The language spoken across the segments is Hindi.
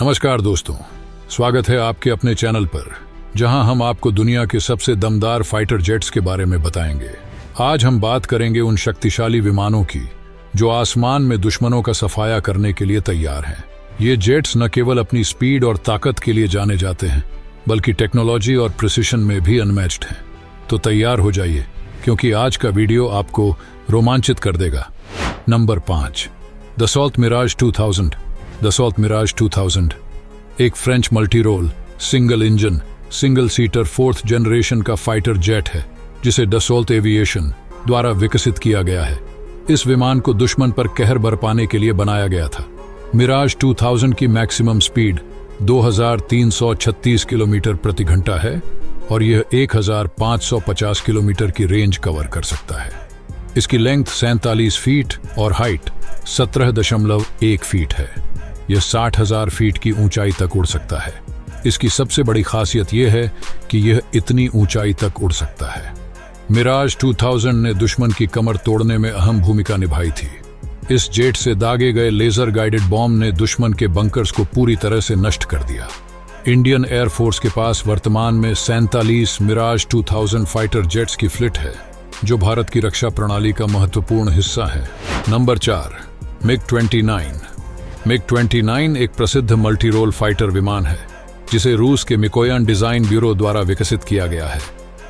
नमस्कार दोस्तों, स्वागत है आपके अपने चैनल पर, जहां हम आपको दुनिया के सबसे दमदार फाइटर जेट्स के बारे में बताएंगे। आज हम बात करेंगे उन शक्तिशाली विमानों की जो आसमान में दुश्मनों का सफाया करने के लिए तैयार हैं। ये जेट्स न केवल अपनी स्पीड और ताकत के लिए जाने जाते हैं, बल्कि टेक्नोलॉजी और प्रिसिशन में भी अनमैच्ड हैं। तो तैयार हो जाइए, क्योंकि आज का वीडियो आपको रोमांचित कर देगा। Number 5, Dassault Mirage 2000। Dassault Mirage 2000 एक French multi role single engine single seater 4th generation का फाइटर जेट है, जिसे दसॉल्ट एविएशन द्वारा विकसित किया गया है। इस विमान को दुश्मन पर कहर बरपाने के लिए बनाया गया था। मिराज 2000 की मैक्सिमम स्पीड 2336 किलोमीटर प्रति घंटा है और यह 1550 किलोमीटर की रेंज कवर कर सकता है। इसकी लेंथ 47 फीट और हाइट 17.1 फीट है। यह 60,000 फीट की ऊंचाई तक उड़ सकता है। इसकी सबसे बड़ी खासियत यह है कि यह इतनी ऊंचाई तक उड़ सकता है। मिराज 2000 ने दुश्मन की कमर तोड़ने में अहम भूमिका निभाई थी। इस जेट से दागे गए लेजर गाइडेड बॉम्ब ने दुश्मन के बंकर्स को पूरी तरह से नष्ट कर दिया। इंडियन एयरफोर्स के पास वर्तमान में 47 मिराज 2000 फाइटर जेट्स की फ्लीट है, जो भारत की रक्षा प्रणाली का महत्वपूर्ण हिस्सा है। नंबर 4, मिग-29। मिग-29 एक प्रसिद्ध मल्टी रोल फाइटर विमान है, जिसे रूस के मिकोयान डिजाइन ब्यूरो द्वारा विकसित किया गया है।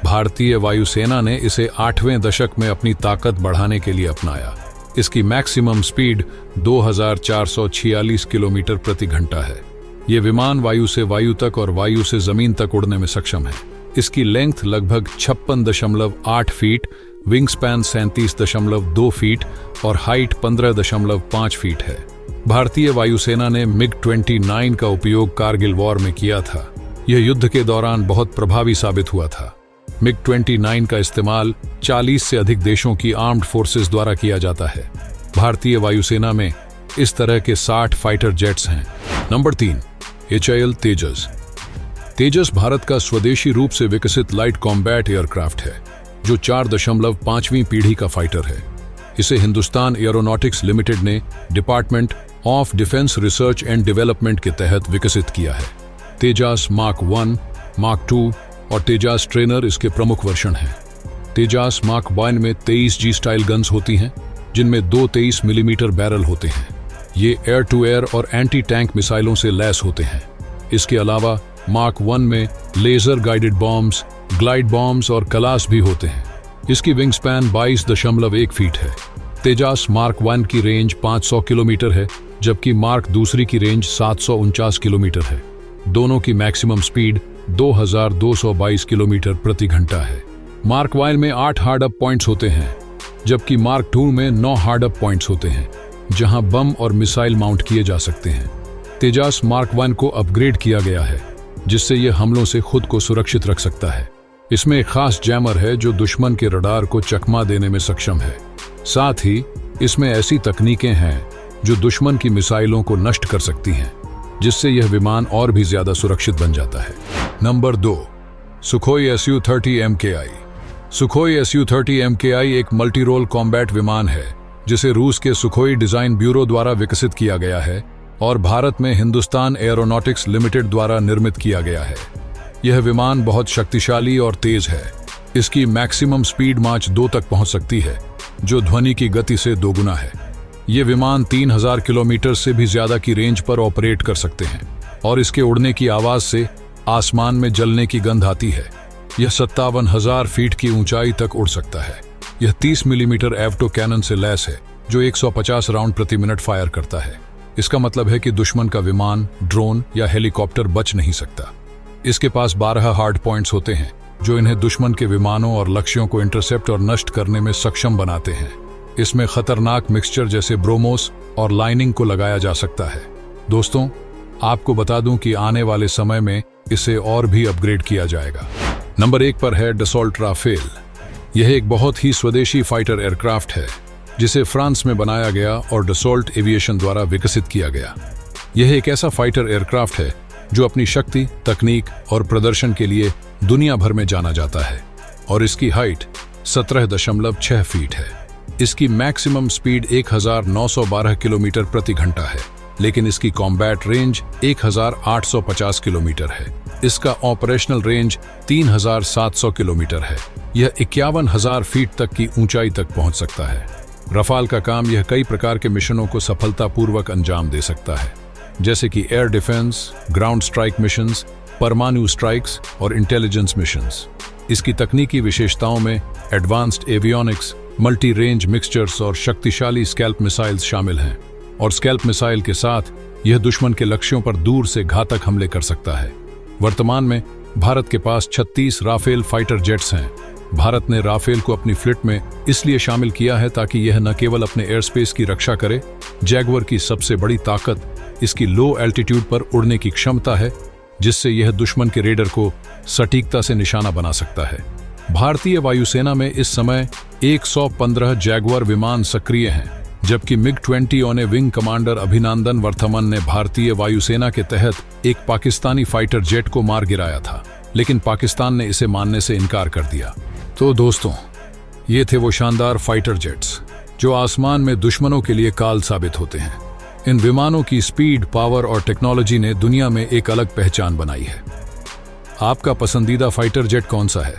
भारतीय वायुसेना ने इसे 8वें दशक में अपनी ताकत बढ़ाने के लिए अपनाया। इसकी मैक्सिमम स्पीड 2446 किलोमीटर प्रति घंटा है। ये विमान वायु से वायु तक और वायु से जमीन तक उड़ने में सक्षम है। इसकी लेंथ लगभग 56.8 फीट, विंग स्पैन 37.2 फीट और हाइट 15.5 फीट है। भारतीय वायुसेना ने मिग-29 का उपयोग कारगिल वॉर में किया था। यह युद्ध के दौरान बहुत प्रभावी साबित हुआ था। मिग-29 का इस्तेमाल 40 से अधिक देशों की आर्म्ड फोर्सेस द्वारा किया जाता है। भारतीय वायुसेना में इस तरह के 60 फाइटर जेट्स हैं। नंबर 3, HAL तेजस। तेजस भारत का स्वदेशी रूप से विकसित लाइट कॉम्बैट एयरक्राफ्ट है, जो 4.5वीं पीढ़ी का फाइटर है। इसे हिंदुस्तान एरोनॉटिक्स लिमिटेड ने department of defence research and development के तहत विकसित किया है। तेजास मार्क 1, मार्क 2 और तेजास ट्रेनर इसके प्रमुख वर्जन हैं। तेजास मार्क 1 में 23G स्टाइल गन्स होती हैं, जिनमें 2 23 मिलीमीटर बैरल होते हैं। ये एयर टू एयर और एंटी टैंक मिसाइलों से लैस होते हैं। इसके अलावा मार्क 1 में laser guided bombs, glide bombs और कलास भी होते हैं। इसकी विंग स्पैन 22.1 फीट है। तेजास मार्क 1 की रेंज 500 किलोमीटर है, जबकि मार्क 2 की रेंज 749 किलोमीटर है। दोनों की मैक्सिमम स्पीड 2222 किलोमीटर प्रति घंटा है। मार्क 1 में 8 हार्ड अप पॉइंट्स होते हैं, जबकि मार्क 2 में 9 हार्ड अप पॉइंट्स होते हैं, जहां बम और मिसाइल माउंट किए जा सकते हैं। तेजास मार्क 1 को अपग्रेड किया गया है, जिससे यह हमलों से खुद को सुरक्षित रख सकता है। इसमें एक खास जैमर है जो दुश्मन के रडार को चकमा देने में सक्षम है। साथ ही इसमें ऐसी तकनीकें हैं जो दुश्मन की मिसाइलों को नष्ट कर सकती हैं, जिससे यह विमान और भी ज्यादा सुरक्षित बन जाता है। Number 2, Sukhoi Su-30 MKI। Sukhoi Su-30 MKI एक मल्टी रोल कॉम्बैट विमान है, जिसे रूस के सुखोई डिजाइन ब्यूरो द्वारा विकसित किया गया है और भारत में हिंदुस्तान एरोनॉटिक्स लिमिटेड द्वारा निर्मित किया गया है। यह विमान बहुत शक्तिशाली और तेज है। इसकी मैक्सिमम स्पीड माच 2 तक पहुंच सकती है, जो ध्वनि की गति से दोगुना है। ये विमान 3000 किलोमीटर से भी ज्यादा की रेंज पर ऑपरेट कर सकते हैं और इसके उड़ने की आवाज से आसमान में जलने की गंध आती है। यह 57,000 फीट की ऊंचाई तक उड़ सकता है। यह 30 मिलीमीटर एवटो कैनन से लैस है, जो 150 राउंड प्रति मिनट फायर करता है। इसका मतलब है कि दुश्मन का विमान, ड्रोन या हेलीकॉप्टर बच नहीं सकता। इसके पास 12 हार्ड पॉइंट्स होते हैं, जो इन्हें दुश्मन के विमानों और लक्ष्यों को इंटरसेप्ट और नष्ट करने में सक्षम बनाते हैं। इसमें खतरनाक मिक्सचर जैसे ब्रोमोस और लाइनिंग को लगाया जा सकता है। दोस्तों, आपको बता दूं कि आने वाले समय में इसे और भी अपग्रेड किया जाएगा। नंबर 1 पर है डसॉल्ट राफेल। यह एक बहुत ही स्वदेशी फाइटर एयरक्राफ्ट है, जिसे फ्रांस में बनाया गया और डसॉल्ट एविएशन द्वारा विकसित किया गया। यह एक ऐसा फाइटर एयरक्राफ्ट है जो अपनी शक्ति, तकनीक और प्रदर्शन के लिए दुनिया भर में जाना जाता है और इसकी हाइट 17.6 फीट है। इसकी मैक्सिमम स्पीड 1912 किलोमीटर प्रति घंटा है। लेकिन इसकी कॉम्बैट रेंज 1850 किलोमीटर है। इसका ऑपरेशनल रेंज 3700 किलोमीटर है। यह 51,000 फीट तक की ऊंचाई तक पहुंच सकता है। रफाल का काम यह कई प्रकार के मिशनों को सफलतापूर्वक अंजाम दे सकता है, जैसे कि air defence, ground strike missions, परमाणु स्ट्राइक्स और इंटेलिजेंस मिशंस। इसकी तकनीकी विशेषताओं में advanced avionics, multi range mixtures और शक्तिशाली स्कैल्प मिसाइल्स शामिल हैं। और स्कैल्प मिसाइल के साथ यह दुश्मन के लक्ष्यों पर दूर से घातक हमले कर सकता है। वर्तमान में भारत के पास 36 राफेल फाइटर जेट्स हैं। भारत ने राफेल को अपनी फ्लीट में इसलिए शामिल किया है ताकि यह न केवल अपने एयर स्पेस की रक्षा करे, जैगुआर की सबसे बड़ी ताकत इसकी लो एल्टीट्यूड पर उड़ने की क्षमता है, जिससे यह दुश्मन के रेडर को सटीकता से निशाना बना सकता है। भारतीय वायुसेना में इस समय 115 जैगुआर विमान सक्रिय हैं, जबकि MiG-20 और विंग कमांडर अभिनंदन वर्धमान ने भारतीय वायुसेना के तहत एक पाकिस्तानी फाइटर जेट को मार गिराया था, लेकिन पाकिस्तान ने इसे मानने से इनकार कर दिया। तो दोस्तों, ये थे वो शानदार फाइटर जेट्स जो आसमान में दुश्मनों के लिए काल साबित होते हैं। इन विमानों की स्पीड, पावर और टेक्नोलॉजी ने दुनिया में एक अलग पहचान बनाई है। आपका पसंदीदा फाइटर जेट कौन सा है?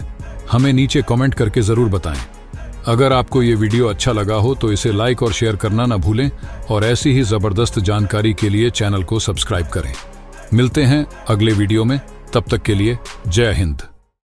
हमें नीचे कमेंट करके जरूर बताएं। अगर आपको ये वीडियो अच्छा लगा हो तो इसे लाइक और शेयर करना ना भूलें, और ऐसी ही जबरदस्त जानकारी के लिए चैनल को सब्सक्राइब करें। मिलते हैं अगले वीडियो में, तब तक के लिए जय हिंद।